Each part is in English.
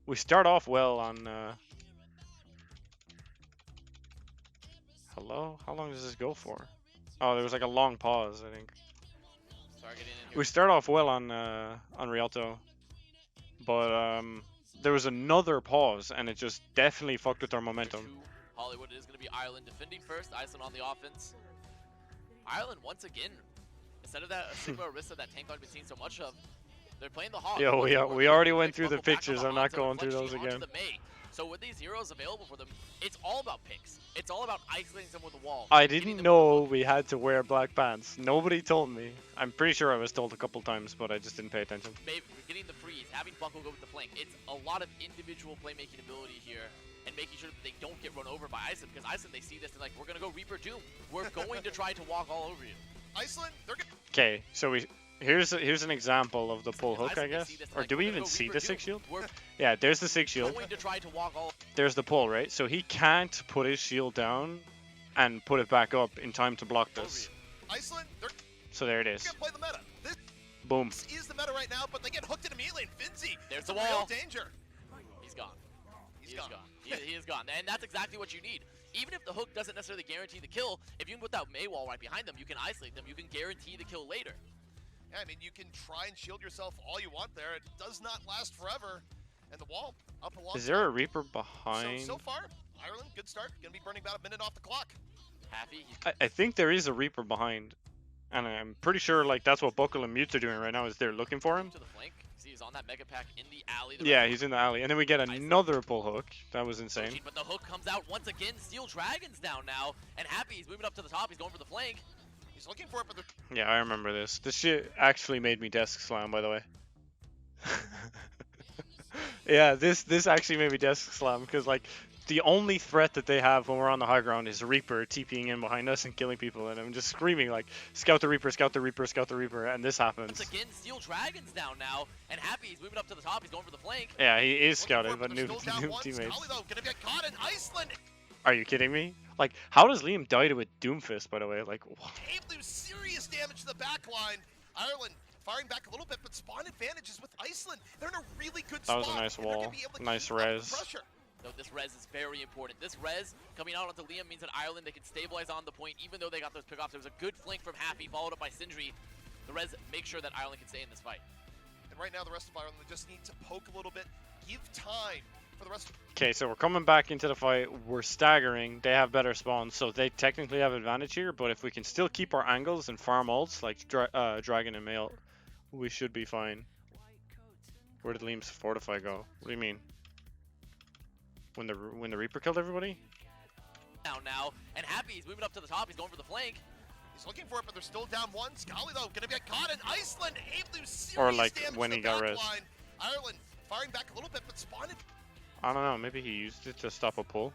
We start off well on. Hello? How long does this go for? Oh, there was like a long pause, I think. We start off well on Rialto, but there was another pause, and it just definitely fucked with our momentum. Hollywood is going to be Ireland defending first. Iceland on the offense. Ireland once again, instead of that Sigma Orisa that tank I've been seeing so much of, they're playing the Hawk. Yo, we already went through the pictures. I'm not going through those again. So with these heroes available for them, it's all about picks. It's all about isolating them with the wall. I didn't know we had to wear black pants. Nobody told me. I'm pretty sure I was told a couple times, but I just didn't pay attention. Maybe getting the freeze, having Buckle go with the flank. It's a lot of individual playmaking ability here, and making sure that they don't get run over by Iceland, because Iceland, they see this and like, we're gonna go Reaper Doom. We're going to try to walk all over you. Iceland, they're gonna. Okay, so here's an example of the pull hook, I guess. Or do we even see the 6 shield? Yeah, there's the 6 shield. There's the pull, right? So he can't put his shield down and put it back up in time to block this. Iceland, so there it is. Play the meta. Boom. This is the meta right now, but they get hooked in immediately. And Finzi, there's the wall. Real danger. He's gone. He is gone. And that's exactly what you need. Even if the hook doesn't necessarily guarantee the kill, if you can put that May wall right behind them, you can isolate them. You can guarantee the kill later. Yeah, I mean, you can try and shield yourself all you want there. It does not last forever. And the wall up along. Is there a Reaper behind? So far, Ireland, good start. Gonna be burning about a minute off the clock. Happy. I think there is a Reaper behind. And I'm pretty sure like that's what Buckle and Mutes are doing right now, is they're looking for him. To the flank. See, he's on that mega pack in the alley. Yeah, he's in the alley. And then we get another pull hook. That was insane. But the hook comes out once again. Steel Dragon's down now. And Happy, he's moving up to the top. He's going for the flank. He's looking for it, but yeah, I remember this. This shit actually made me desk slam, by the way. Yeah, this actually made me desk slam, because like the only threat that they have when we're on the high ground is Reaper TPing in behind us and killing people, and I'm just screaming like, scout the Reaper, scout the Reaper, scout the Reaper, and this happens. Once again, Steel Dragon's down now, and Happy, he's moving up to the top. He's going for the flank. Yeah, he is scouting, but new teammates. Gonna get caught in Iceland. Are you kidding me? Like, how does Liam die to a Doomfist, by the way? Like, what? Able to do serious damage to the back line. Ireland firing back a little bit, but spawn advantages with Iceland. They're in a really good spot. That was a nice wall. Nice res. No, this res is very important. This res coming out onto Liam means that Ireland, they can stabilize on the point, even though they got those pickoffs. There was a good flank from Happy, followed up by Sindri. The res makes sure that Ireland can stay in this fight. And right now, the rest of Ireland, they just need to poke a little bit, give time for the rest. Okay, so we're coming back into the fight. We're staggering. They have better spawns, so they technically have advantage here. But if we can still keep our angles and farm ults like Dragon and Mail, we should be fine. Where did Liam's Fortify go? What do you mean? When the Reaper killed everybody? Now, and Happy, he's moving up to the top. He's going for the flank. He's looking for it, but they're still down one. Scully, though, gonna get caught in Iceland. Able to do serious or like damage when he got res. Ireland firing back a little bit, but spawned. I don't know. Maybe he used it to stop a pull.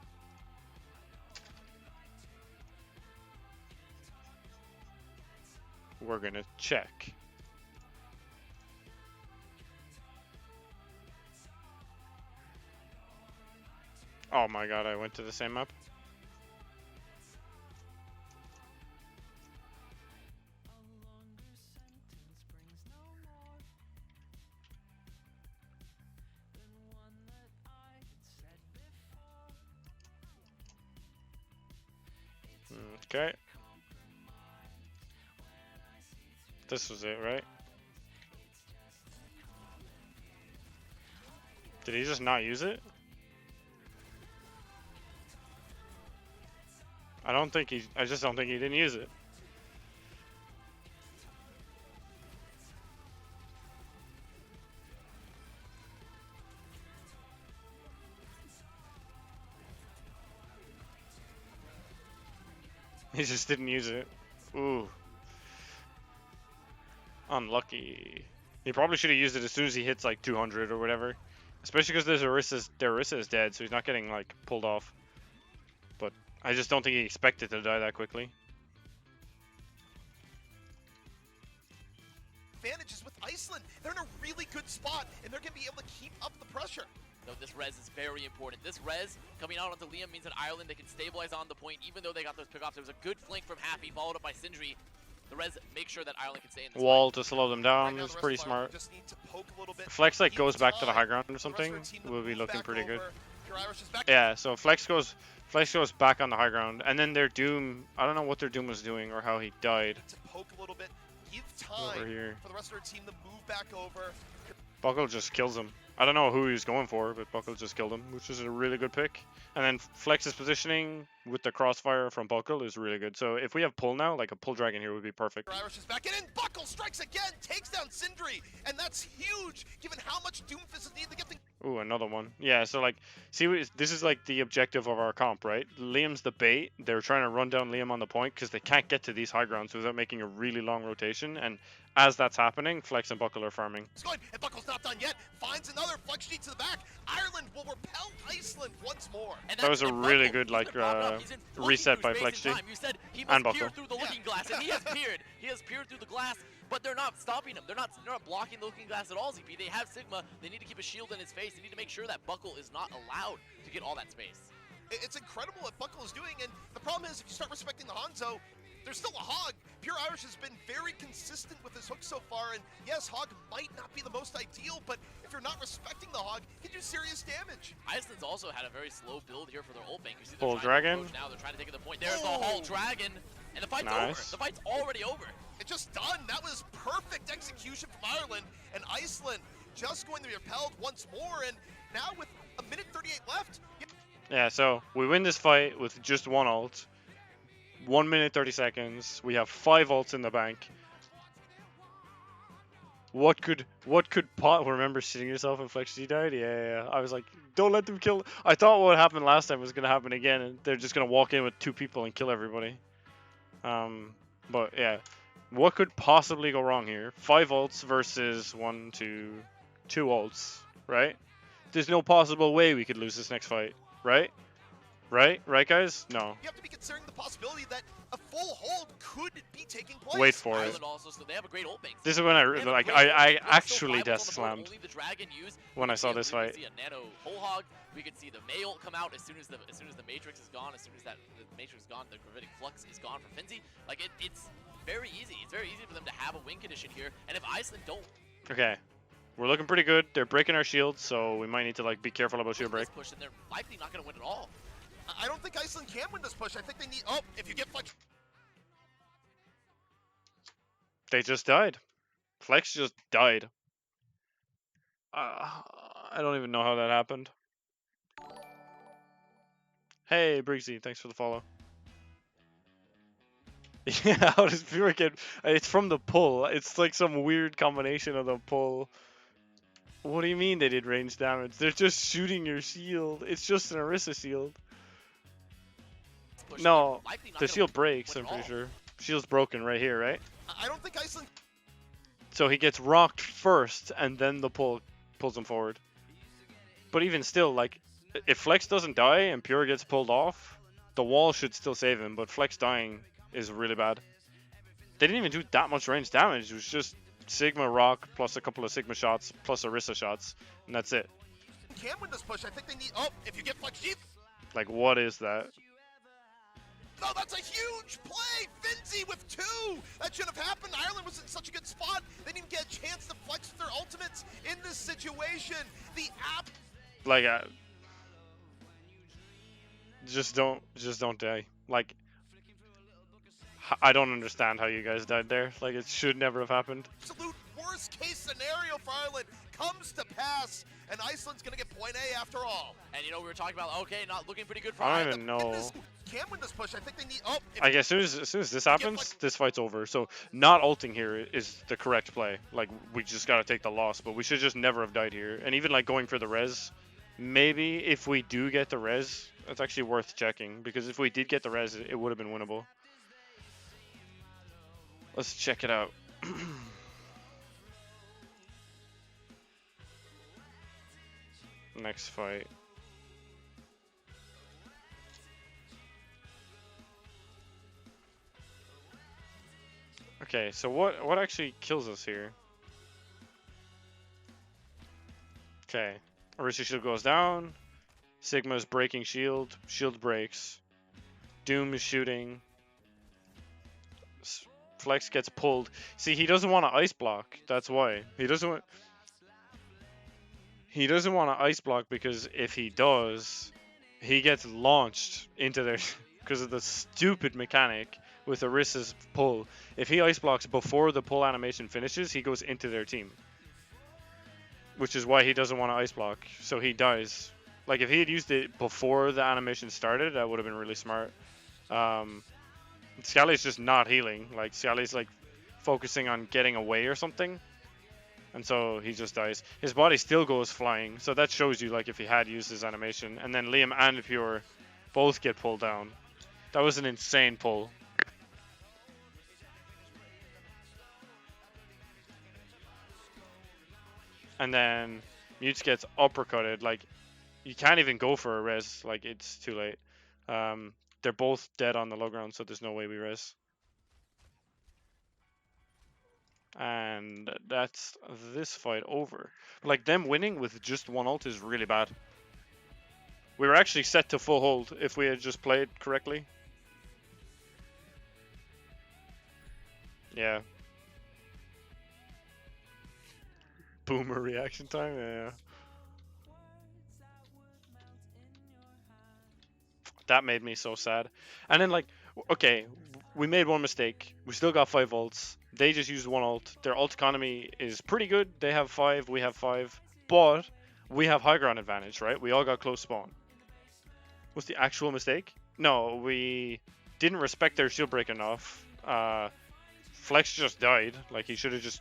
We're gonna check. Oh my god, I went to the same map. Okay. This was it, right? Did he just not use it? I just don't think he didn't use it. He just didn't use it. Ooh. Unlucky. He probably should have used it as soon as he hits like 200 or whatever. Especially because their Orisa is dead, so he's not getting like pulled off. But I just don't think he expected to die that quickly. Advantages with Iceland. They're in a really good spot, and they're going to be able to keep up the pressure. No, this res is very important. This res coming out onto Liam means that Ireland, they can stabilize on the point, even though they got those pickoffs. There was a good flank from Happy, followed up by Sindri. The res make sure that Ireland can stay in this Wall fight. to slow them Right down now, is the rest pretty of Ireland smart. just need to poke a little bit. Flex like Give goes back to the time high ground or for the rest of something, our team to we'll be move looking back pretty good. over. Pure Irish is back. Yeah, so Flex goes back on the high ground, and then their Doom, I don't know what their Doom was doing or how he died To poke a little bit. Give over time here. for the rest of our team to move back over. Buckle just kills him. I don't know who he was going for, but Buckle just killed him, which is a really good pick. And then Flex's positioning with the crossfire from Buckle is really good. So if we have pull now, like a pull dragon here would be perfect. Pure Irish is back in, and Buckle strikes again, takes down Sindri, and that's huge given how much Doomfist is needed to get things. Ooh, another one. Yeah, so like, see, this is like the objective of our comp, right? Liam's the bait. They're trying to run down Liam on the point because they can't get to these high grounds without making a really long rotation. And as that's happening, Flex and Buckle are farming. Going, and Buckle's not done yet. Finds another flex sheet to the back. Ireland will repel Iceland once more. And That was a and really Buckle, good, he's like, been popping up. He's in looking reset through by space Flex and G. time. You said he And must peer Buckle. through the looking glass, and he has peered. He has peered through the glass, but they're not stopping him. They're not blocking the looking glass at all, ZP. They have Sigma. They need to keep a shield in his face. They need to make sure that Buckle is not allowed to get all that space. It's incredible what Buckle is doing, and the problem is if you start respecting the Hanzo, there's still a Hog. Pure Irish has been very consistent with his hook so far, and yes, Hog might not be the most ideal, but if you're not respecting the Hog, he can do serious damage. Iceland's also had a very slow build here for their ult bank. You see Full they're trying to dragon. approach now. They're trying to take the point. There's the whole dragon, and the fight's over. Nice. The fight's already over. It's just done. That was perfect execution from Ireland, and Iceland just going to be repelled once more, and now with a minute 38 left, Yeah, so we win this fight with just one ult. 1 minute 30 seconds. We have 5 ults in the bank. What could remember shitting yourself when Flex G died? Yeah. I was like, don't let them kill. I thought what happened last time was gonna happen again, and they're just gonna walk in with 2 people and kill everybody. But yeah, what could possibly go wrong here? 5 ults versus 2 ults, right? There's no possible way we could lose this next fight, right? Right, guys? No. you have to be considering the possibility that a full hold could be taking place. Wait for it. Ireland also, so they have a great ult bank. This is when I They have a like great ult. I With actually still 5 death ults on the board, slammed only the dragon used. when I saw We this can fight. see a nano whole hog. We can see the May ult come out as soon as the Matrix is gone. As soon as the Matrix is gone, the gravitic flux is gone for Finzi. Like it's very easy. It's very easy for them to have a win condition here. And if Iceland don't Okay. We're looking pretty good. They're breaking our shields, so we might need to like be careful about shield win break. this push, then they're likely not going to win at all. I don't think Iceland can win this push. I think they need. Oh, if you get flex. They just died. Flex just died. I don't even know how that happened. Hey, Briggsy, thanks for the follow. Yeah, how does Pure get... It's from the pull. It's like some weird combination of the pull. What do you mean they did range damage? They're just shooting your shield. It's just an Orisa shield. Push, No, they're likely not the gonna shield breaks, win I'm at pretty all. sure. Shield's broken right here, right? I don't think Iceland. So he gets rocked first, and then the pull pulls him forward. But even still, like, if Flex doesn't die and Pure gets pulled off, the wall should still save him, but Flex dying is really bad. They didn't even do that much range damage. It was just Sigma Rock plus a couple of Sigma shots plus Orisa shots, and that's it. Can win this push. I think they need. Oh, if you get flex G. Like, what is that? No, that's a huge play! Finzi with 2! That should have happened. Ireland was in such a good spot. They didn't even get a chance to flex with their ultimates in this situation. The app. Like, just don't die. Like, I don't understand how you guys died there. Like, it should never have happened. Absolute worst case scenario for Ireland comes to pass, and Iceland's gonna get point A after all. And you know, we were talking about, okay, not looking pretty good for I Ireland. don't even know. Can win this push. I think they need. Oh, if I guess as soon as this happens, this fight's over. So not ulting here is the correct play. Like, we just gotta take the loss, but we should just never have died here. And even like going for the res, maybe if we do get the res, it's actually worth checking, because if we did get the res, it would have been winnable. Let's check it out. Next fight. Okay, so what actually kills us here? Okay, Orisa shield goes down. Sigma's breaking shield. Shield breaks. Doom is shooting. Flex gets pulled. See, he doesn't want to ice block. That's why he doesn't want. He doesn't want to ice block because if he does, he gets launched into their because of the stupid mechanic with Orisa's pull. If he ice blocks before the pull animation finishes, he goes into their team. Which is why he doesn't want to ice block, so he dies. Like, if he had used it before the animation started, that would have been really smart. Scally's just not healing. Like, Scally's, like, focusing on getting away or something. And so he just dies. His body still goes flying, so that shows you, like, if he had used his animation. And then Liam and Pure both get pulled down. That was an insane pull. And then Mutes gets uppercutted. Like, you can't even go for a res. Like, it's too late. They're both dead on the low ground, so there's no way we res. And that's this fight over. Like, them winning with just one ult is really bad. We were actually set to full hold if we had just played correctly. Yeah. Boomer reaction time, yeah. That made me so sad. And then, like, okay, we made one mistake. We still got 5 ults. They just used one ult. Their ult economy is pretty good. They have 5, we have 5. But we have high ground advantage, right? We all got close spawn. What's the actual mistake? No, we didn't respect their shield break enough. Flex just died. Like, he should have just...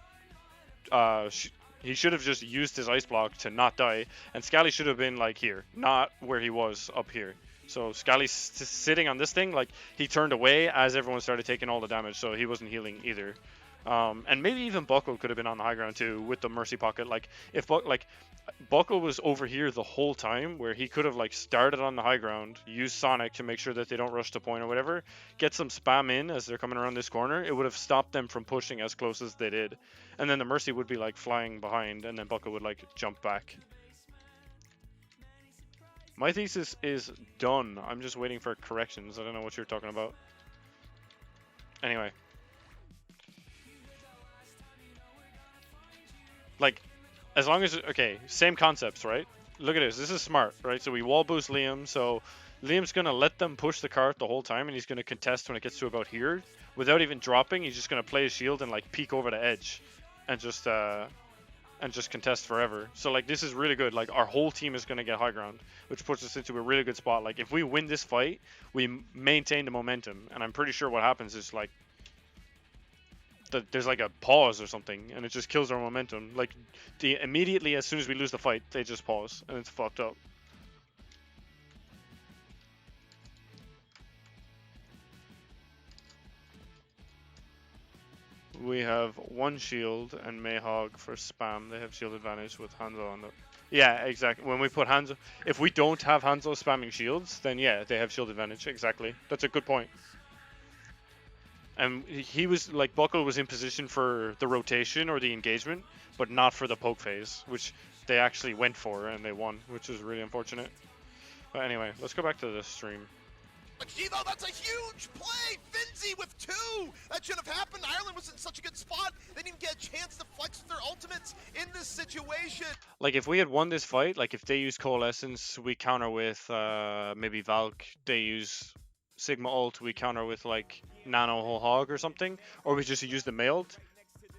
he should have just used his ice block to not die. And Scally should have been, like, here. Not where he was, up here. So Scally's sitting on this thing, like, he turned away as everyone started taking all the damage, so he wasn't healing either. And maybe even Buckle could have been on the high ground too with the Mercy Pocket. Like, if Buckle was over here the whole time, where he could have, like, started on the high ground, used Sonic to make sure that they don't rush to point or whatever, get some spam in as they're coming around this corner, it would have stopped them from pushing as close as they did. And then the Mercy would be, like, flying behind, and then Buckle would, like, jump back. My thesis is done. I'm just waiting for corrections. I don't know what you're talking about. Anyway. Like, as long as... Okay, same concepts, right? Look at this. This is smart, right? So we wall boost Liam. So Liam's going to let them push the cart the whole time, and he's going to contest when it gets to about here. Without even dropping, he's just going to play his shield and, like, peek over the edge. And just contest forever. So, like, this is really good. Like, our whole team is going to get high ground, which puts us into a really good spot. Like, if we win this fight, we maintain the momentum, and I'm pretty sure what happens is, like, there's, like, a pause or something, and it just kills our momentum. Like, immediately as soon as we lose the fight, they just pause, and it's fucked up. We have 1 shield and Mayhog for spam. They have shield advantage with Hanzo on the... Yeah, exactly. When we put Hanzo... If we don't have Hanzo spamming shields, then yeah, they have shield advantage. Exactly. That's a good point. And he was, like, Buckle was in position for the rotation or the engagement, but not for the poke phase, which they actually went for and they won, which is really unfortunate. But anyway, let's go back to the stream. Givo, that's a huge play! Finzi with 2! That should have happened. Ireland was in such a good spot. They didn't even get a chance to flex with their ultimates in this situation. Like, if we had won this fight, like, if they use Coalescence, we counter with maybe Valk. They use Sigma ult, we counter with, like, Nano Whole Hog or something. Or we just use the Mailed.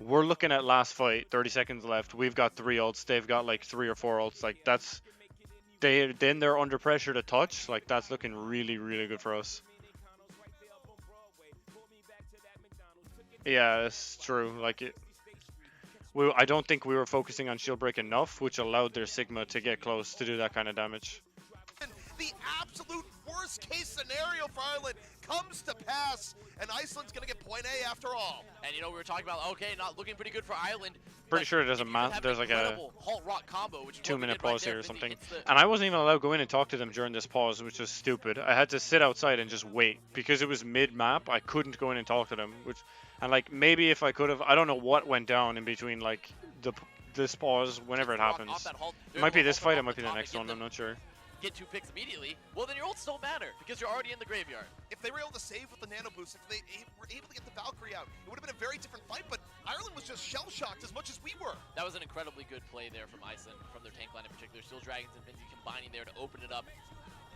We're looking at last fight, 30 seconds left. We've got 3 ults. They've got, like, 3 or 4 ults. Like, that's... Then they're under pressure to touch. Like, that's looking really, really good for us. Yeah, it's true. Like, I don't think we were focusing on shield break enough, which allowed their Sigma to get close to do that kind of damage. The absolute worst case scenario for Ireland comes to pass, and Iceland's gonna get point A after all. And you know, we were talking about, okay, not looking pretty good for Ireland. Pretty sure it doesn't matter. There's like a Halt Rock combo, which 2-minute pause here or something. The... And I wasn't even allowed to go in and talk to them during this pause, which was stupid. I had to sit outside and just wait. Because it was mid-map, I couldn't go in and talk to them. And like, maybe if I could have, I don't know what went down in between, like, this pause, whenever it happens. It might be this fight, it might be the next one, I'm not sure. get 2 picks immediately, well then your ults don't matter because you're already in the graveyard. If they were able to save with the nano boost, if they were able to get the Valkyrie out, it would have been a very different fight, but Ireland was just shell-shocked as much as we were. That was an incredibly good play there from Iceland, from their tank line in particular. Still Dragons and Finzi combining there to open it up.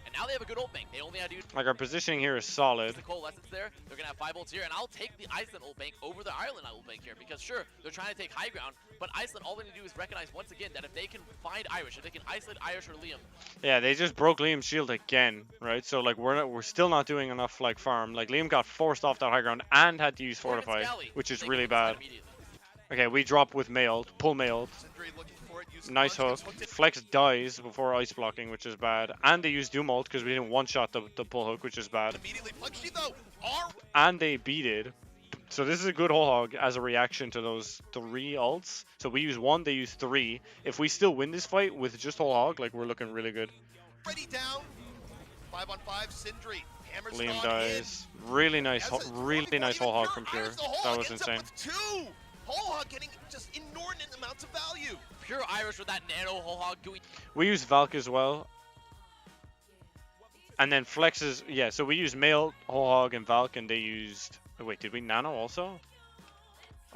And now they have a good ult bank. They only had to use Like, our positioning here is solid. the coalescence there. They're going to have 5 ults here, and I'll take the Iceland ult bank over the Ireland ult bank here, because sure, they're trying to take high ground, but Iceland, all they need to do is recognize once again that if they can find Irish, if they can isolate Irish or Liam. Yeah, they just broke Liam's shield again, right? So, like, we're still not doing enough, like, farm. Like, Liam got forced off that high ground and had to use Fortify, which is really bad. Okay, we drop with mailed, pull mailed. Nice hook. Flex dies before ice blocking, which is bad. And they used Doom ult because we didn't one-shot the pull hook, which is bad. And they beated. So this is a good whole hog as a reaction to those 3 ults. So we use 1, they use 3. If we still win this fight with just whole hog, like, we're looking really good. Ready down. 5-on-5, Sindri. Liam dies. Really nice whole hog from Pure. That was insane. Whole hog getting just inordinate amounts of value. Pure Irish with that nano whole hog doing. We use Valk as well. And then Flexes, yeah, so we used Mail, whole hog, and Valk, and they used. Oh, wait, did we nano also?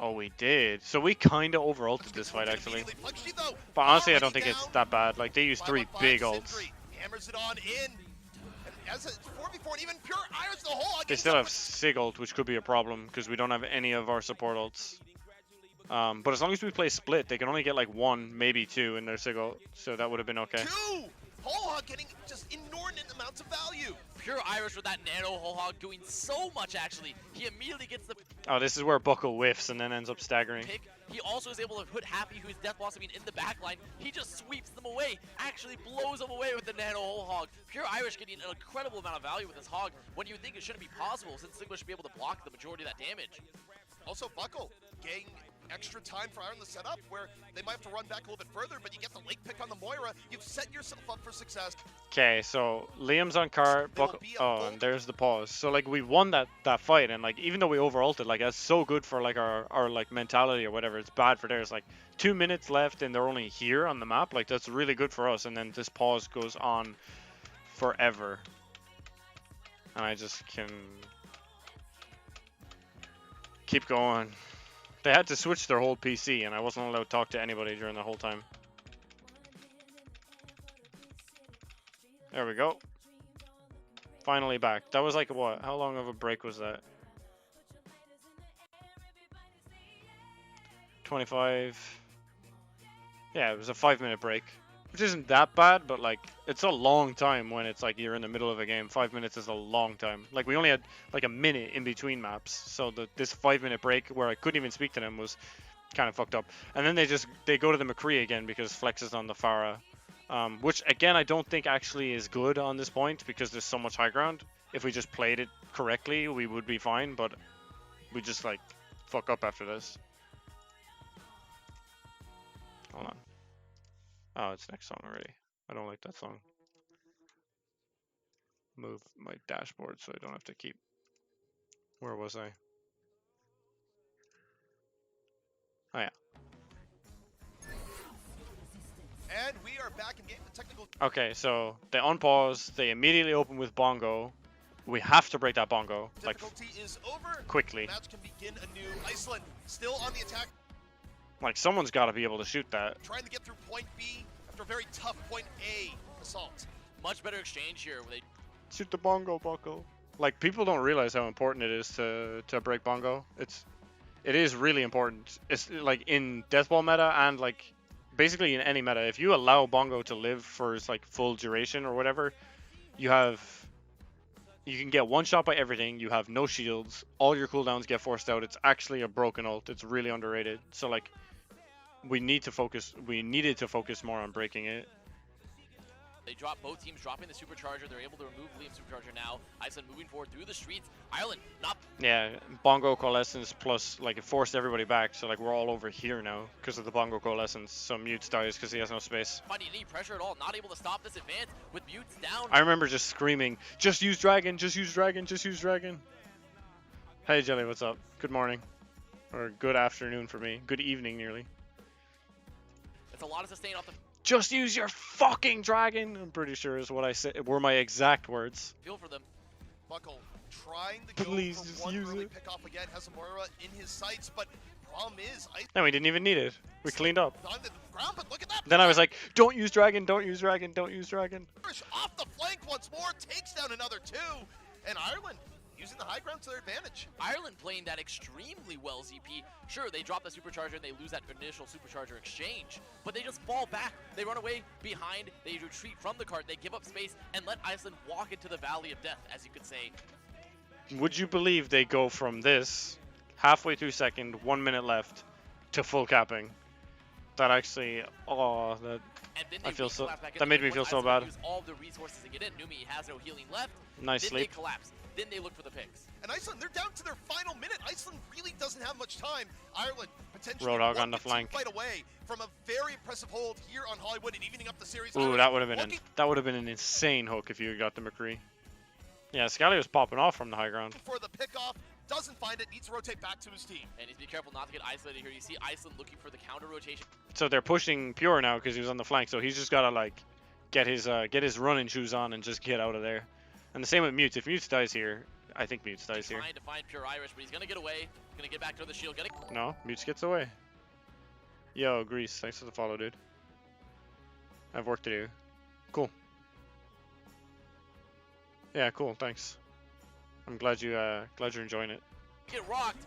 Oh, we did. So we kind of over-ulted this fight, actually. But honestly, I don't think it's that bad. Like, they used 3 big ults. Hammers it on in. As a 4v4, and even Pure Irish the whole hog. They still have Sig ult, which could be a problem, because we don't have any of our support ults. But as long as we play split, they can only get like 1, maybe 2 in their Sig ult, so that would have been okay. 2! Whole hog getting just inordinate amounts of value. Pure Irish with that nano whole hog doing so much, actually. He immediately gets the Oh, this is where Buckle whiffs and then ends up staggering. pick. He also is able to put Happy, who is death blossoming in the back line. He just sweeps them away, actually blows them away with the nano whole hog. Pure Irish getting an incredible amount of value with this hog when you think it shouldn't be possible, since Sigma should be able to block the majority of that damage. Also, Buckle getting extra time for Ireland to set up, where they might have to run back a little bit further, but you get the late pick on the Moira, you've set yourself up for success. Okay, so Liam's on cart, Buckle, oh, and there's the pause. So like we won that fight, and like even though we over-ulted, like that's so good for like our like mentality or whatever. It's bad for theirs. Like 2 minutes left, and they're only here on the map. Like that's really good for us. And then this pause goes on forever, and I just can keep going. They had to switch their whole PC, and I wasn't allowed to talk to anybody during the whole time. There we go. Finally back. That was like what? How long of a break was that? 25. Yeah, it was a 5-minute break, which isn't that bad, but like it's a long time when it's like you're in the middle of a game. 5 minutes is a long time. Like we only had like a minute in between maps, so this 5-minute break where I couldn't even speak to them was kind of fucked up. And then they go to the McCree again because Flex is on the Pharah, which again I don't think actually is good on this point because there's so much high ground. If we just played it correctly, we would be fine, but we just like fuck up after this. Hold on. Oh, it's next song already. I don't like that song. Move my dashboard so I don't have to keep. Where was I? Oh yeah. And we are back in game. The technical. Okay, so they unpause. They immediately open with bongo. We have to break that bongo like Difficulty is over. quickly. The match can begin anew. Iceland still on the attack. Like someone's got to be able to shoot that. Trying to get through point B after a very tough point A assault. Much better exchange here. Where they Shoot the bongo, Buckle. Like people don't realize how important it is to break bongo. It is really important. It's like in deathball meta and like basically in any meta. If you allow bongo to live for its like full duration or whatever, you can get one shot by everything. You have no shields. All your cooldowns get forced out. It's actually a broken ult. It's really underrated. So like we needed to focus more on breaking it. They drop both teams dropping the supercharger. They're able to remove Liam's supercharger now. Iceland moving forward through the streets. Ireland not. Yeah, bongo coalescence plus like it forced everybody back. So like we're all over here now because of the bongo coalescence. So Mutes dies because he has no space. Finding any pressure at all. Not able to stop this advance with Mutes down. I remember just screaming, "Just use dragon! Just use dragon! Just use dragon!" Hey Jelly, what's up? Good morning, or good afternoon for me. Good evening, nearly. It's a lot of sustain off the. Just use your fucking dragon. I'm pretty sure is what I said. Were my exact words. Feel for them. Buckle trying to Please go just for one use early it. pick off again. Has Amora in his sights, but problem is, No, we didn't even need it. We cleaned up. on the ground. But look at that. Then I was like, don't use dragon, don't use dragon, don't use dragon. Irish off the flank once more, takes down another two, and Ireland using the high ground to their advantage. Ireland playing that extremely well, ZP. Sure, they drop the supercharger and they lose that initial supercharger exchange, but they just fall back. They run away behind, they retreat from the cart, they give up space, and let Iceland walk into the valley of death, as you could say. Would you believe they go from this, halfway through second, 1 minute left, to full capping? That actually, oh, that And then I they feel so. collapse back in. That made me When feel so Iceland bad. use all the resources to get in. Numi has no healing left. Nice Then sleep. they collapse. Then they look for the picks. And Iceland, they're down to their final minute. Iceland really doesn't have much time. Ireland potentially Roadhog one on the to two flank. fight away from a very impressive hold here on Hollywood and evening up the series. Ooh, Ireland that would have been an insane hook if you had got the McCree. Yeah, Scally was popping off from the high ground. for the pickoff, doesn't find it, needs to rotate back to his team. And he's be careful not to get isolated here. You see Iceland looking for the counter rotation. So they're pushing Pure now because he was on the flank. So he's just gotta like get his running shoes on and just get out of there. And the same with Mutes. If Mutes dies here, I think Mutes dies here. Trying to find Pure Irish, but he's gonna get away. Gonna get back to the shield. No, Mutes gets away. Yo, Grease, thanks for the follow, dude. I have work to do. Cool. Yeah, cool. Thanks. I'm glad you're enjoying it. Get rocked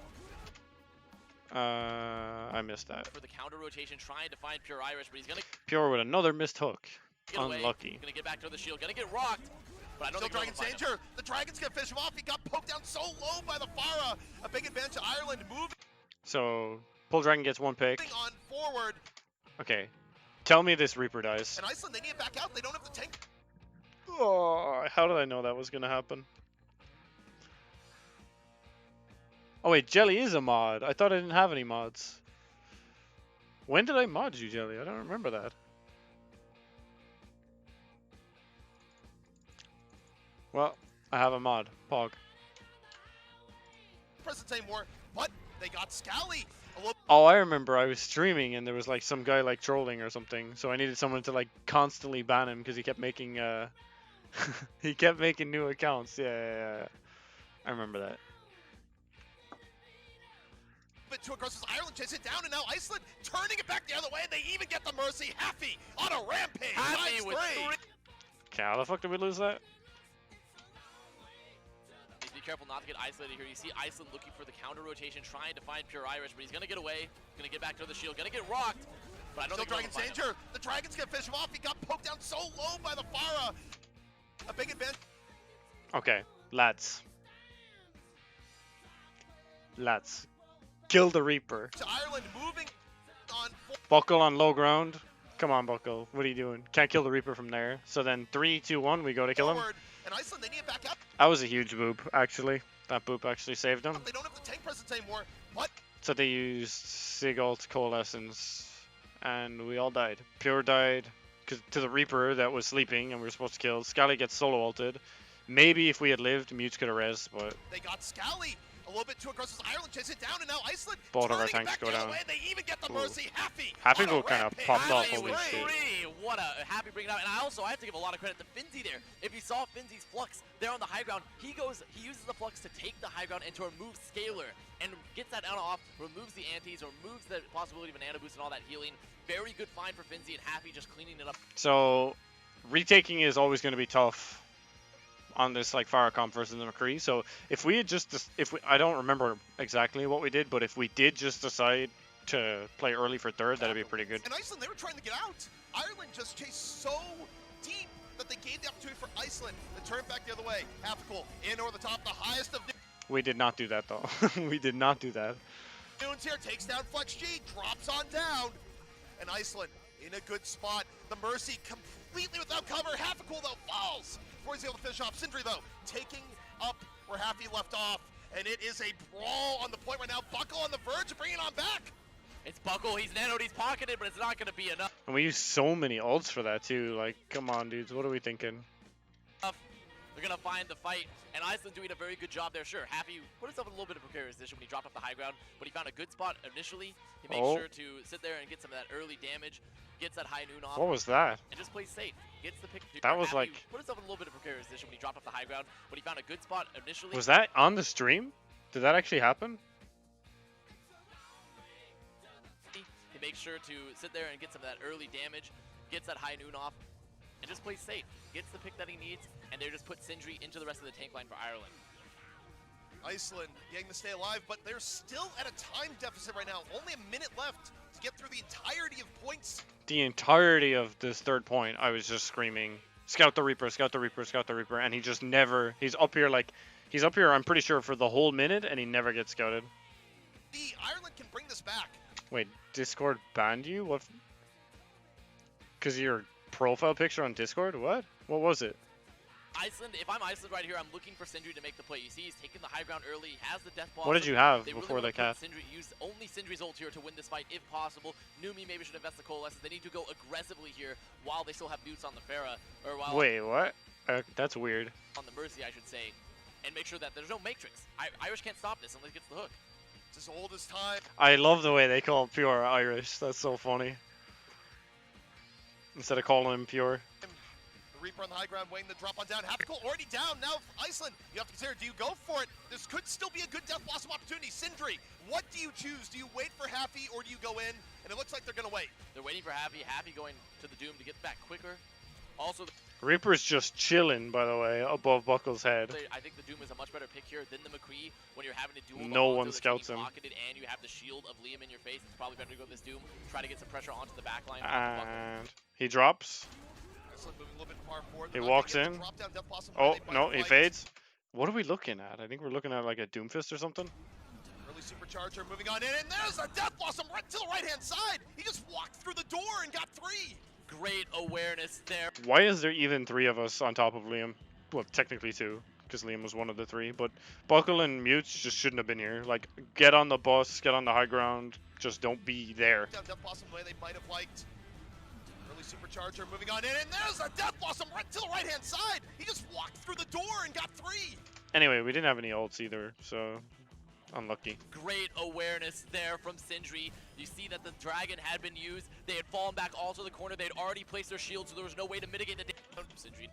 I missed that. for the counter rotation, trying to find Pure Irish, but he's gonna Pure with another missed hook. get away. Unlucky. Gonna get back to the shield. Gonna get rocked. But I don't Still think they'll Dragon's find him. danger. The Dragon's gonna fish him off. He got poked down so low by the Pharah. A big advantage to Ireland moving So Pull Dragon gets one pick. on forward. Okay. Tell me this Reaper dies. And Iceland, they need to back out. They don't have the tank. Oh, how did I know that was gonna happen? Oh wait, Jelly is a mod. I thought I didn't have any mods. When did I mod you, Jelly? I don't remember that. Well, I have a mod. Pog. Present same war, but they got Scally. A little Oh, I remember. I was streaming and there was like some guy like trolling or something. So I needed someone to like constantly ban him because he kept making he kept making new accounts. Yeah. I remember that. bit too aggressive. Ireland chase it down, and now Iceland turning it back the other way. And they even get the mercy. Happy on a rampage. Happy times with three. Okay, how the fuck did we lose that? Please be careful not to get isolated here. You see Iceland looking for the counter rotation, trying to find Pure Irish, but he's gonna get away. Gonna get back to the shield. Gonna get rocked. But I don't Still think Dragon's they'll find him. danger. The Dragon's gonna fish him off. He got poked down so low by the Pharah. A big advantage. Okay, lads. Lads. Kill the Reaper. To Ireland moving on Buckle on low ground. Come on, Buckle. What are you doing? Can't kill the Reaper from there. So then 3, 2, 1, we go to kill him. forward. And Iceland, they need to back up. That was a huge boop, actually. That boop actually saved them. They don't have the tank presence anymore. But So they used Sigalt, Coalescence, and we all died. Pure died to the Reaper that was sleeping and we were supposed to kill. Scally gets solo ulted. Maybe if we had lived, Mutes could have res, but they got Scally. A little bit too aggressive. Ireland chase it down, and now Iceland Both of our turning it tanks back go the other down. way. They even get the Ooh. mercy. Happy. Happy on a Go kinda rampage. popped off, Happy holy with shit. 3. What a happy bringing out. And I have to give a lot of credit to Finzi there. If you saw Finzi's flux there on the high ground, he uses the flux to take the high ground and to remove Scalar and gets that Ana off, removes the antis, removes the possibility of an Ana boost and all that healing. Very good find for Finzi, and Happy just cleaning it up. so retaking is always going to be tough on this like fire comp versus the McCree. So if we had I don't remember exactly what we did, but if we did just decide to play early for third, that'd be pretty good. And Iceland, they were trying to get out. Ireland just chased so deep that they gave the opportunity for Iceland to turn back the other way. Half-cool, in over the top, the highest of We did not do that though. We did not do that. noons here, takes down Flex G, drops on down. And Iceland in a good spot. The Mercy completely without cover. Half-cool though falls before he's able to finish off. Sindri though, taking up where Happy left off. And it is a brawl on the point right now. Buckle on the verge of bringing it on back. It's Buckle, he's nanoed, he's pocketed, but it's not going to be enough. And we used so many ults for that too. Like, come on, dudes. What are we thinking? They're gonna find the fight, and Iceland doing a very good job there. Sure, Happy put himself in a little bit of a precarious position when he dropped off the high ground, but he found a good spot initially. He makes sure to sit there and get some of that early damage, gets that high noon off. What was that? And just plays safe. Gets the pick. That was Happy like... put himself in a little bit of a precarious position when he dropped off the high ground, but he found a good spot initially. Was that on the stream? Did that actually happen? He makes sure to sit there and get some of that early damage, gets that high noon off, and just plays safe. Gets the pick that he needs, and they just put Sindri into the rest of the tank line for Ireland. Iceland getting to stay alive, but they're still at a time deficit right now. Only a minute left to get through the entirety of points. The entirety of this third point, I was just screaming, scout the Reaper, scout the Reaper, scout the Reaper, and he just never, he's up here, I'm pretty sure, for the whole minute, and he never gets scouted. The Ireland can bring this back. Wait, Discord banned you? What? Because your profile picture on Discord? What? What was it? Iceland, if I'm Iceland right here, I'm looking for Sindri to make the play. You see, he's taking the high ground early, he has the death bomb. What did you have they before really the cast? Sindri, use only Sindri's ult here to win this fight if possible. Numi maybe should invest the coalescence. They need to go aggressively here while they still have boots on the Pharah, or while Wait, what? That's weird. on the Mercy, I should say, and make sure that there's no Matrix. Irish can't stop this unless he gets the hook. It's as old as time. I love the way they call Pure Irish. That's so funny. Instead of calling him Pure. The Reaper on the high ground waiting to drop on down. Hapical already down. Now Iceland, you have to consider, do you go for it? This could still be a good Death Blossom opportunity. Sindri, what do you choose? Do you wait for Happy or do you go in? And it looks like they're going to wait. They're waiting for Happy. Happy going to the Doom to get back quicker. Also, Reaper's just chilling, by the way, above Buckle's head. I think the Doom is a much better pick here than the McCree when you're having to duel. No one scouts him. And you have the shield of Liam in your face. It's probably better to go this Doom. Try to get some pressure onto the back line. And he drops. Iceland moving a little bit far forward. He walks in. Oh, no, he fades. What are we looking at? I think we're looking at like a Doomfist or something. Early Supercharger moving on in, and there's a Death Blossom right to the right-hand side. He just walked through the door and got 3. Great awareness there. Why is there even 3 of us on top of Liam? Well, technically 2, because Liam was one of the 3. But Buckle and Mutes just shouldn't have been here. Like, get on the bus, get on the high ground. Just don't be there. Down Death Blossom the way they might have liked. Early Supercharger moving on in, and there's a Death Blossom right to the right-hand side. He just walked through the door and got 3. Anyway, we didn't have any ults either, so unlucky. Great awareness there from Sindri. You see that the dragon had been used. They had fallen back all to the corner. They had already placed their shield, so there was no way to mitigate the damage from Sindri.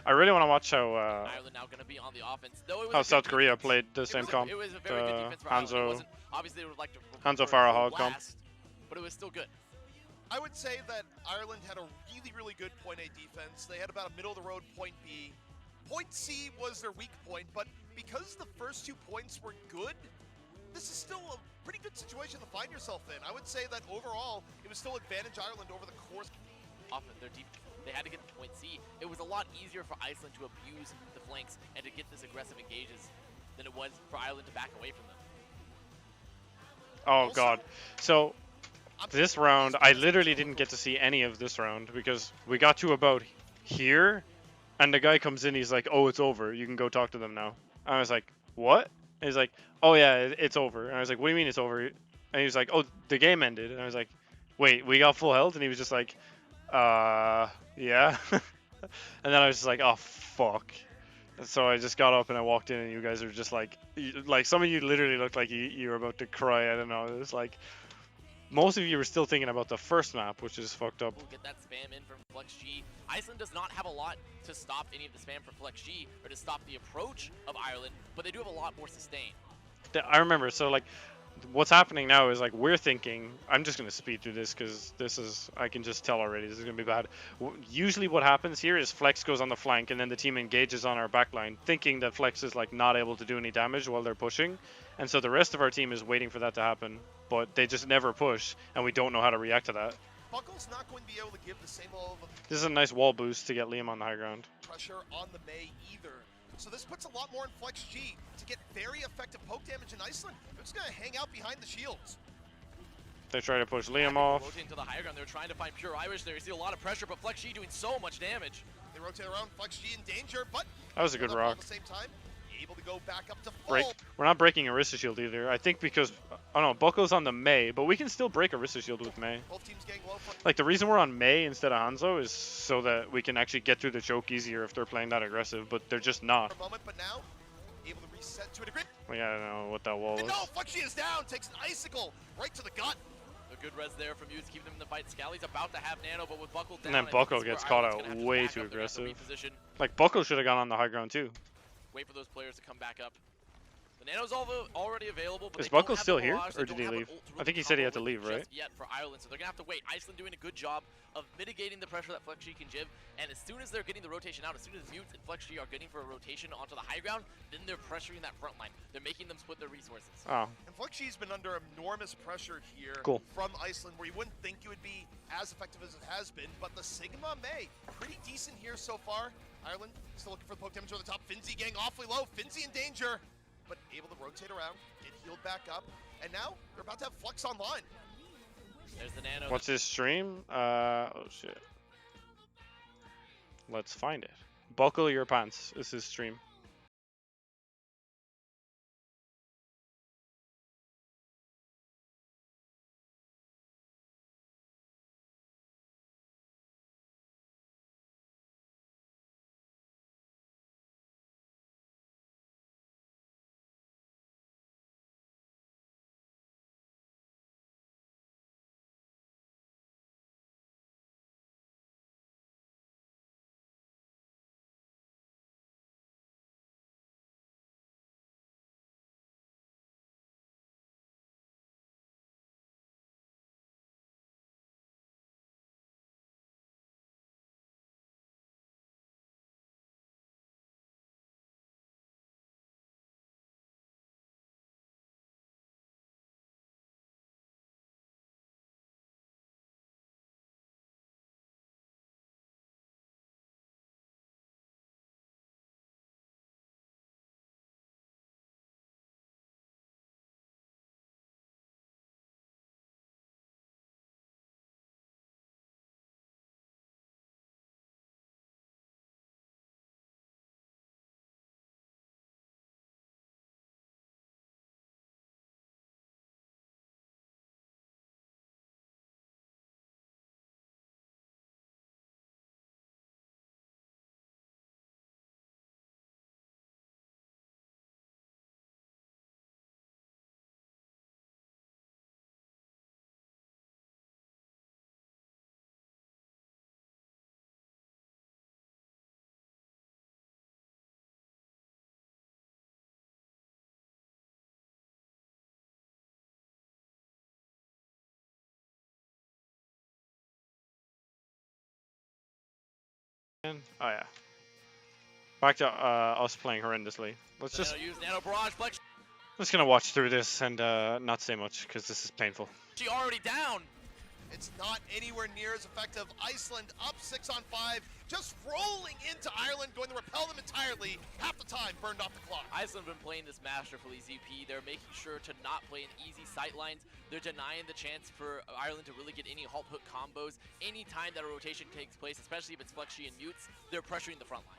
I really want to watch how Ireland now going to be on the offense. Though it was how South Korea played the same comp. It was a very good defense for Ireland. It wasn't, obviously, they would like to Hanzo Farah Hog comp. But it was still good. I would say that Ireland had a really, really good point A defense. They had about a middle-of-the-road point B. Point C was their weak point, but because the first 2 points were good, this is still a pretty good situation to find yourself in. I would say that overall, it was still advantage Ireland over the course. Often their deep, they had to get to point C. It was a lot easier for Iceland to abuse the flanks and to get this aggressive engages than it was for Ireland to back away from them. Oh god. So this round, I literally didn't get to see any of this round because we got to about here and the guy comes in, he's like, oh, it's over. You can go talk to them now. I was like, what? And he's like, oh yeah, it's over. And I was like, what do you mean it's over? And he was like, oh, the game ended. And I was like, wait, we got full health? And he was just like, yeah. And then I was just like, oh, fuck. And so I just got up and I walked in and you guys are just like some of you literally looked like you were about to cry. I don't know. It was like, most of you were still thinking about the first map, which is fucked up. We'll get that spam in from Flex G. Iceland does not have a lot to stop any of the spam from Flex G or to stop the approach of Ireland, but they do have a lot more sustain. I remember, so like, what's happening now is like we're thinking, I'm just going to speed through this because this is, I can just tell already, this is going to be bad. Usually what happens here is Flex goes on the flank and then the team engages on our backline, thinking that Flex is like not able to do any damage while they're pushing. And so the rest of our team is waiting for that to happen, but they just never push, and we don't know how to react to that. Buckle's not going to be able to give the same level of This is a nice wall boost to get Liam on the high ground. pressure on the May either. So this puts a lot more in Flex G to get very effective poke damage in Iceland. They're just going to hang out behind the shields. They try to push Liam off. Rotating to the higher ground, they're trying to find pure Irish there. You see a lot of pressure, but Flex G doing so much damage. They rotate around, Flex G in danger, but That was a good rock. At the same time, able to go back up to full. Break. We're not breaking Arista Shield either. I think because, oh no, Buckle's on the Mei, but we can still break Arista Shield with Mei. Both teams getting low for Like, the reason we're on Mei instead of Hanzo is so that we can actually get through the choke easier if they're playing that aggressive, but they're just not. a moment, but now able to reset to a degree. Well, yeah, I don't know what that wall And was. no, Fluxy is down, takes an icicle right to the gut. A good res there from Mutes, keeping them in the fight. Scally's about to have Nano, but with Buckle down, And then I think Buckle this is gets where caught Ireland's out gonna have to way back too up. They're gonna have to aggressive. reposition, Like, Buckle should have gone on the high ground too. wait for those players to come back up. The Nano's already available, but Is they don't Buckle have still the here, barrage, or they did don't he have an leave? ult to I really think he said he had to combo leave, with right? just yet for Ireland, so they're gonna have to wait. Iceland doing a good job of mitigating the pressure that FlexG can give, and as soon as they're getting the rotation out, as soon as Mutes and FlexG are getting for a rotation onto the high ground, then they're pressuring that front line. They're making them split their resources. Oh, And Fluxy's been under enormous pressure here Cool. from Iceland, where you wouldn't think it would be as effective as it has been, but the Sigma Mei, pretty decent here so far. Ireland still looking for the poke damage over the top. Finzi getting awfully low. Finzi in danger, but able to rotate around, get healed back up, and now they're about to have Flux online. There's the Nano. what's his stream? Oh shit. Let's find it. Buckle your pants is his stream. Oh yeah. Back to us playing horrendously. Let's The just Nano use Nano Barrage. FlexG just gonna watch through this and not say much because this is painful. already down. It's not anywhere near as effective. Iceland up 6-on-5, just rolling into Ireland, going to repel them entirely. Half the time burned off the clock. Iceland have been playing this masterfully, ZP. They're making sure to not play in easy sight lines. They're denying the chance for Ireland to really get any halt hook combos. Any time that a rotation takes place, especially if it's FlexG and Mutes, they're pressuring the front line.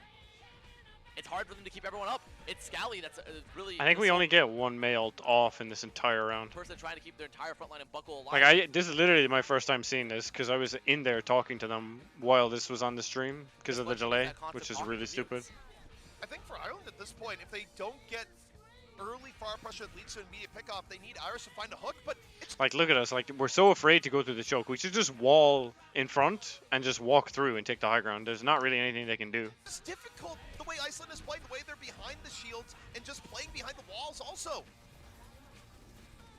It's hard for them to keep everyone up. It's Scally that's really... I think the we sole only get one male off in this entire round. person trying to keep their entire front line and Buckle alive. Like this is literally my first time seeing this because I was in there talking to them while this was on the stream because of the FlexG delay, that constant which is talking really to stupid. Mutes. I think for Ireland at this point, if they don't get early fire pressure that leads to immediate pickoff, they need Irish to find a hook, but it's Like, look at us. Like, we're so afraid to go through the choke. We should just wall in front and just walk through and take the high ground. There's not really anything they can do. just difficult the way Iceland is playing, the way they're behind the shields and just playing behind the walls also.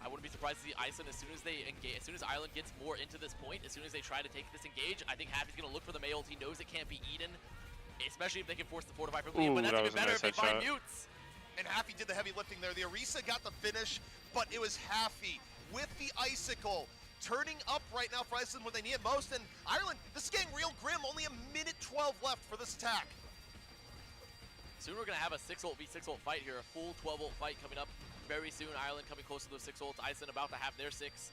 I wouldn't be surprised to see Iceland as soon as they engage, as soon as Ireland gets more into this point, as soon as they try to take this engage, I think Happy's going to look for the Mayult. He knows it can't be Eden, especially if they can force the fortify from Liam, Ooh, but that's that even was a better nice if they find headshot. Mutes. And Happy did the heavy lifting there. The Orisa got the finish, but it was Happy with the icicle. Turning up right now for Iceland when they need it most. And Ireland, this is getting real grim. Only a minute 12 left for this attack. Soon we're going to have a 6 ult v 6 ult fight here, a full 12 ult fight coming up very soon. Ireland coming close to those 6 ults. Iceland about to have their 6.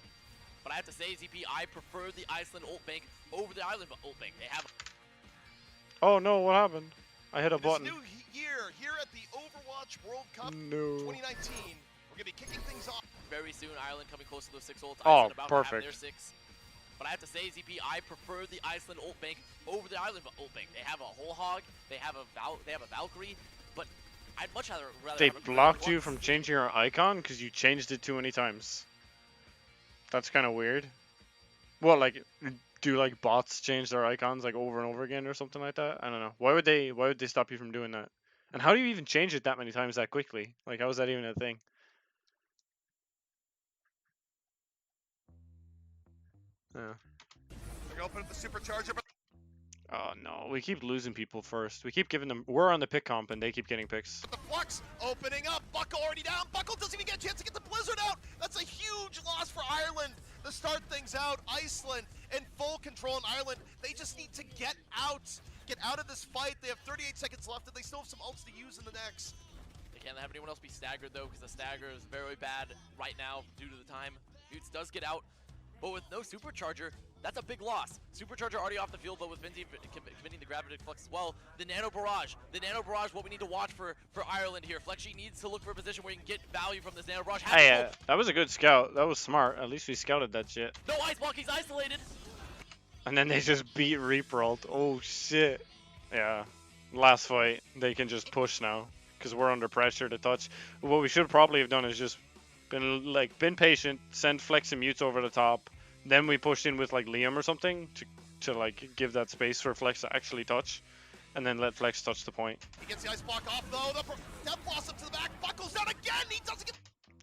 But I have to say, ZP, I prefer the Iceland ult bank over the Ireland ult bank. They have Oh no, what happened? I hit a This button. new year here at the Overwatch Overwatch World Cup No. 2019. We're gonna be kicking things off Very soon, Ireland coming close to those 6 ults. Oh, Iceland about to have perfect. their 6. But I have to say, ZP, I prefer the Iceland ult bank over the Ireland ult bank. They have a whole hog, they have a Valkyrie, but I'd much rather They have a blocked you once. from changing your icon because you changed it too many times. That's kind of weird. What, like, do like bots change their icons like over and over again or something like that? I don't know. Why would they stop you from doing that? And how do you even change it that many times that quickly? Like, how is that even a thing? Yeah. They're gonna open up the supercharger, but Oh no, we keep losing people first. We keep giving them. We're on the pick comp and they keep getting picks. the flux opening up. Buckle already down. Buckle doesn't even get a chance to get the Blizzard out. That's a huge loss for Ireland to start things out. Iceland in full control in Ireland. They just need to get out of this fight. They have 38 seconds left and they still have some ults to use in the next. They can't have anyone else be staggered, though, because the stagger is very bad right now due to the time. Mutes does get out, but with no supercharger, that's a big loss. Supercharger already off the field, but with Vinzi committing the Gravitic Flux as well. The Nano Barrage, what we need to watch for Ireland here. Flexy needs to look for a position where he can get value from this Nano Barrage. Hey, that was a good scout. That was smart. At least we scouted that shit. No ice block, he's isolated. And then they just beat Reaper ult. Oh shit. Yeah. Last fight, they can just push now because we're under pressure to touch. What we should probably have done is just been patient, send Flex and Mutes over the top. Then we pushed in with like Liam or something to like give that space for Flex to actually touch, and then let Flex touch the point. He gets the ice block off though. The Death Blossom to the back. Buckles down again. He doesn't get.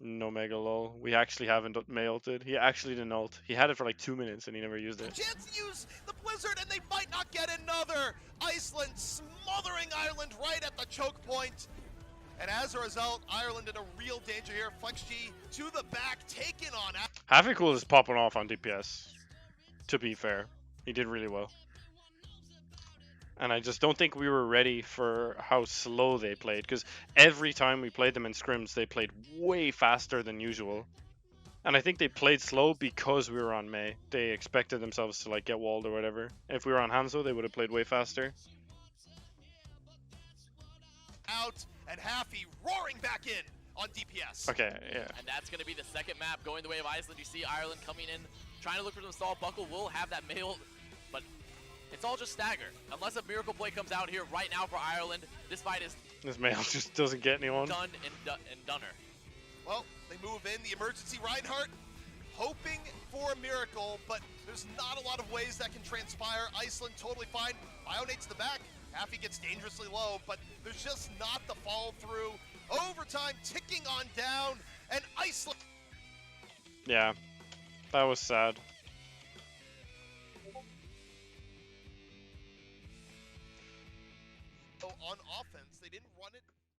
No mega lol. We actually haven't ulted. He actually didn't ult. He had it for like 2 minutes and he never used it. Chance to use the Blizzard and they might not get another. Iceland smothering Ireland right at the choke point. And as a result, Ireland in a real danger here. Flex G to the back, taking on. Happy Cool is popping off on DPS. To be fair, he did really well. And I just don't think we were ready for how slow they played, because every time we played them in scrims, they played way faster than usual. And I think they played slow because we were on Mei. They expected themselves to like get walled or whatever. If we were on Hanzo, they would have played way faster. Out and Happy roaring back in on DPS. Okay, yeah. And that's going to be the second map going the way of Iceland. You see Ireland coming in, trying to look for the stall. Buckle will have that mail, but it's all just stagger. Unless a miracle play comes out here right now for Ireland, this fight is This mail just doesn't get anyone. done and doneer. Well, they move in the emergency Reinhardt, hoping for a miracle, but there's not a lot of ways that can transpire. Iceland totally fine. Bionate's the back. Happy gets dangerously low, but there's just not the follow through. Overtime ticking on down, and Iceland. Yeah, that was sad. On offense, they didn't run it